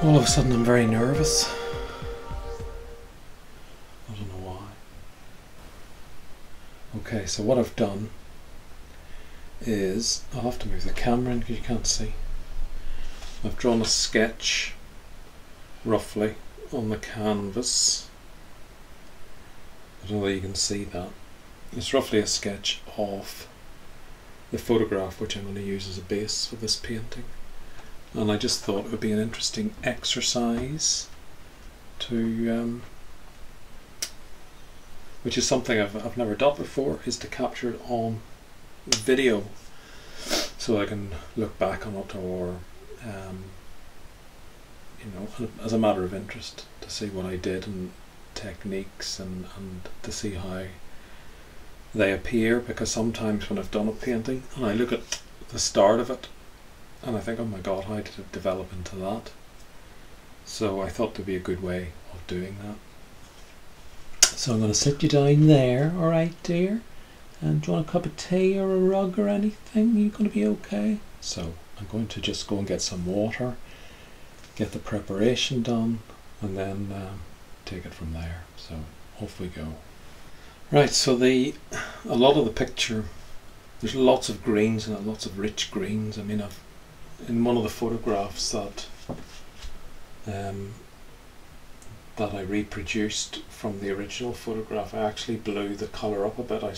All of a sudden I'm very nervous. I don't know why. Okay, so what I've done is, I'll have to move the camera in because you can't see. I've drawn a sketch roughly on the canvas. I don't know whether you can see that. It's roughly a sketch of the photograph which I'm going to use as a base for this painting. And I just thought it would be an interesting exercise to, which is something I've never done before, is to capture it on video so I can look back on it, or you know, as a matter of interest, to see what I did and techniques, and to see how they appear, because sometimes when I've done a painting and I look at the start of it and I think, oh my god, how did it develop into that? So I thought there'd be a good way of doing that. So I'm going to sit you down there, alright dear? And do you want a cup of tea or a rug or anything? Are you going to be okay? So I'm going to just go and get some water, get the preparation done, and then take it from there. So off we go. Right, so a lot of the picture, there's lots of greens in it, lots of rich greens. I mean, in one of the photographs that I reproduced from the original photograph, I actually blew the colour up a bit. I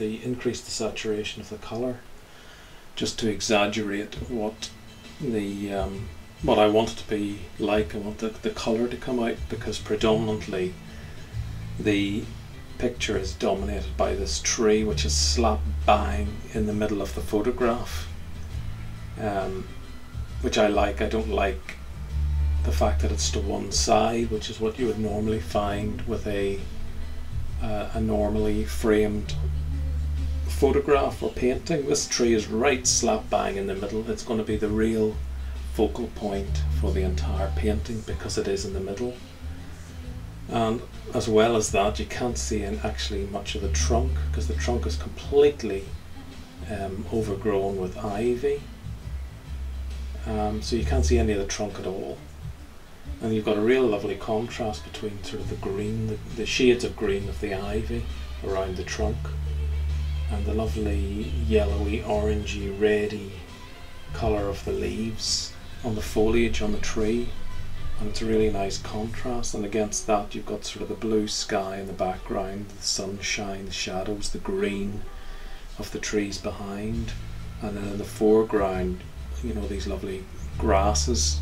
increased the saturation of the colour just to exaggerate what I wanted to be like. I want the colour to come out, because predominantly the picture is dominated by this tree which is slap bang in the middle of the photograph, which I like. I don't like the fact that it's to one side, which is what you would normally find with a normally framed photograph or painting. This tree is right slap bang in the middle. It's going to be the real focal point for the entire painting because it is in the middle. And as well as that, you can't see actually much of the trunk, because the trunk is completely overgrown with ivy. So you can't see any of the trunk at all. And you've got a real lovely contrast between sort of the green, the shades of green of the ivy around the trunk, and the lovely yellowy, orangey, reddy colour of the leaves on the foliage on the tree. And it's a really nice contrast, and against that you've got sort of the blue sky in the background, the sunshine, the shadows, the green of the trees behind, and then in the foreground, you know, these lovely grasses,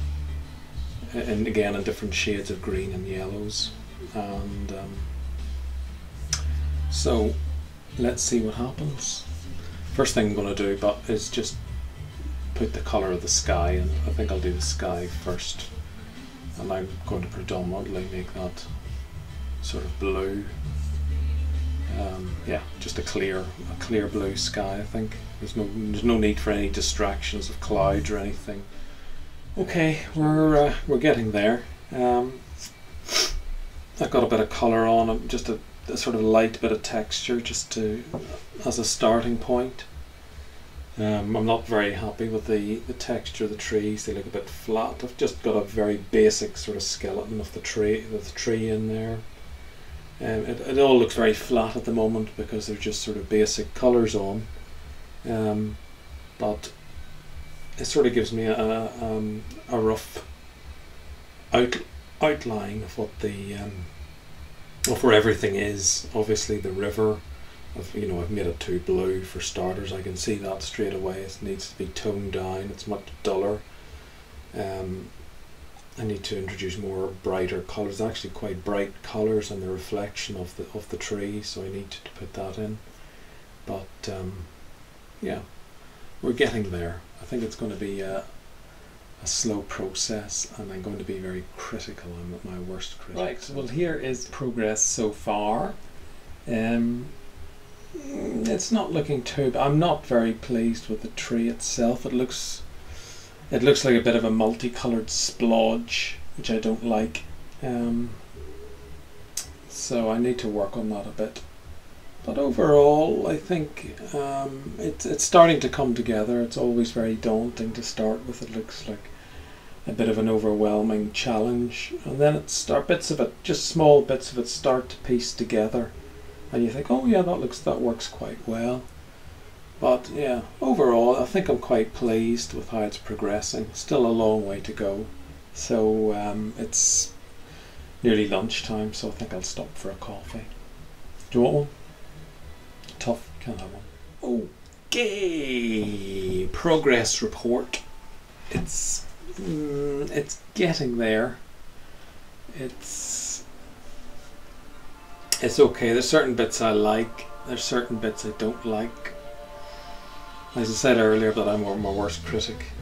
and again in different shades of green and yellows. And so let's see what happens. First thing I'm going to do is just put the colour of the sky in. I think I'll do the sky first, and I'm going to predominantly make that sort of blue. Yeah, just a clear blue sky. I think there's no need for any distractions of clouds or anything. Okay, we're getting there. I've got a bit of colour on, just a sort of light bit of texture, just as a starting point. I'm not very happy with the texture of the trees. They look a bit flat. I've just got a very basic sort of skeleton of the tree in there. It all looks very flat at the moment because they're just sort of basic colours on. But it sort of gives me a rough outline of what of where everything is. Obviously the river, I've made it too blue for starters. I can see that straight away. It needs to be toned down. It's much duller. I need to introduce more brighter colours, actually quite bright colours, and the reflection of the tree, so I need to put that in. But yeah, we're getting there. I think it's going to be a slow process, and I'm going to be very critical. I'm at my worst critic. Right, well, here is progress so far. It's not looking too bad. I'm not very pleased with the tree itself. It looks like a bit of a multicoloured splodge, which I don't like. So I need to work on that a bit. But overall, I think it's starting to come together. It's always very daunting to start with. It looks like a bit of an overwhelming challenge, and then bits of it, just small bits of it, start to piece together, and you think, oh yeah, that works quite well. But yeah, overall I think I'm quite pleased with how it's progressing. Still a long way to go. So it's nearly lunchtime, so I think I'll stop for a coffee. Do you want one? Tough, can't have one. Okay, progress report. It's getting there. It's okay. There's certain bits I like. There's certain bits I don't like. As I said earlier, that I'm my worst critic.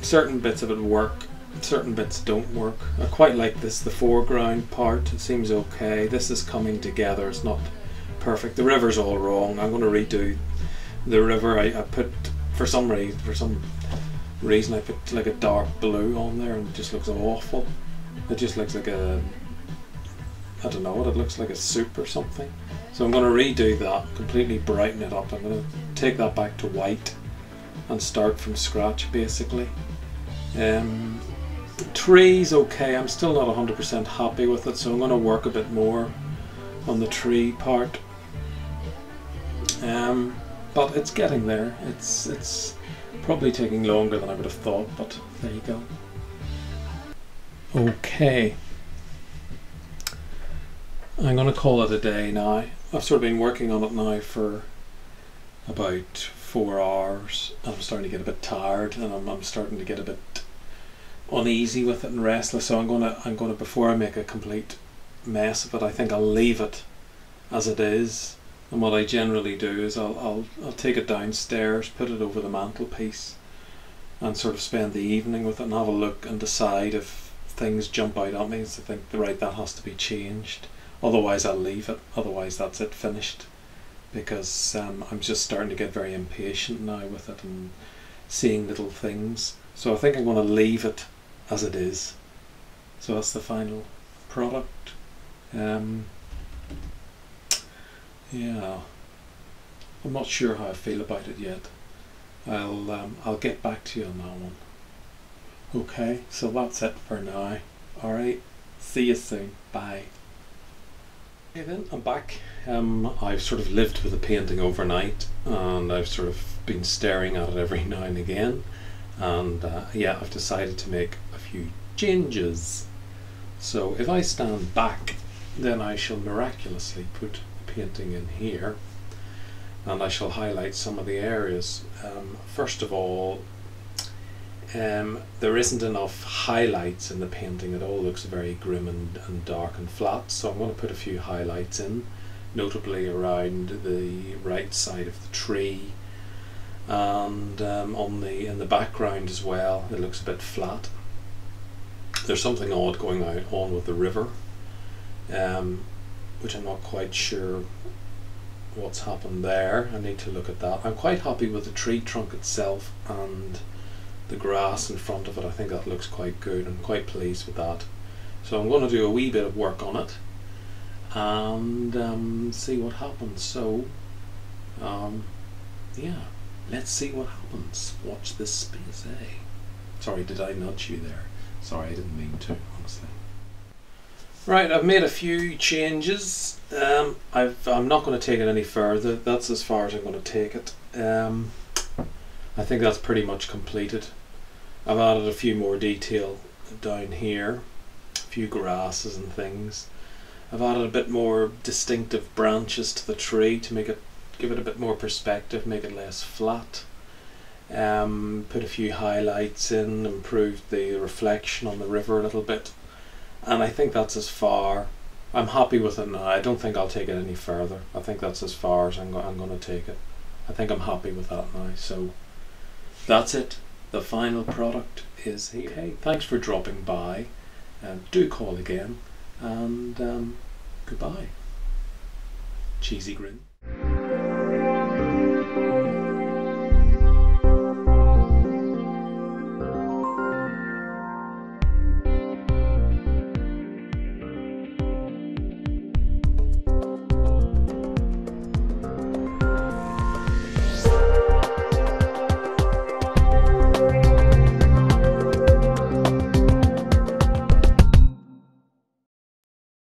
Certain bits of it work, certain bits don't work. I quite like this, the foreground part. It seems okay. This is coming together. It's not perfect. The river's all wrong. I'm going to redo the river. I put, for some reason I put like a dark blue on there, and it just looks awful. It just looks like I don't know what it looks like, a soup or something. So I'm going to redo that, completely brighten it up. I'm going to take that back to white and start from scratch basically. Trees, okay, I'm still not 100% happy with it, so I'm going to work a bit more on the tree part. But it's getting there. It's probably taking longer than I would have thought, but there you go. Okay. I'm going to call it a day now. I've sort of been working on it now for about 4 hours, and I'm starting to get a bit tired, and I'm starting to get a bit uneasy with it and restless. So I'm gonna before I make a complete mess of it, I think I'll leave it as it is. And what I generally do is I'll take it downstairs, put it over the mantelpiece, and sort of spend the evening with it and have a look and decide if things jump out at me. So I think, right, that has to be changed. Otherwise I'll leave it. Otherwise that's it, finished. Because I'm just starting to get very impatient now with it and seeing little things. So I think I'm going to leave it as it is. So that's the final product. Yeah, I'm not sure how I feel about it yet. I'll get back to you on that one. Okay, so that's it for now. Alright, see you soon. Bye. Okay then, I'm back. I've sort of lived with the painting overnight, and I've sort of been staring at it every now and again, and yeah, I've decided to make a few changes. So if I stand back, then I shall miraculously put the painting in here, and I shall highlight some of the areas. First of all, there isn't enough highlights in the painting. It all looks very grim and dark and flat, so I'm going to put a few highlights in, notably around the right side of the tree, and in the background as well. It looks a bit flat. There's something odd going on with the river, which I'm not quite sure what's happened there. I need to look at that. I'm quite happy with the tree trunk itself and the grass in front of it. I think that looks quite good. I'm quite pleased with that. So I'm going to do a wee bit of work on it and see what happens. So yeah, let's see what happens. Watch this space, eh? Sorry, did I nudge you there? Sorry, I didn't mean to, honestly. Right, I've made a few changes. I'm not going to take it any further. That's as far as I'm going to take it. I think that's pretty much completed. I've added a few more detail down here, a few grasses and things. I've added a bit more distinctive branches to the tree to give it a bit more perspective, make it less flat. Put a few highlights in, improved the reflection on the river a little bit, and I think that's as far. I'm happy with it now. I don't think I'll take it any further. I think that's as far as I'm going to take it. I think I'm happy with that now. So that's it. The final product is here. Hey, thanks for dropping by. Do call again, and goodbye. Cheesy grin.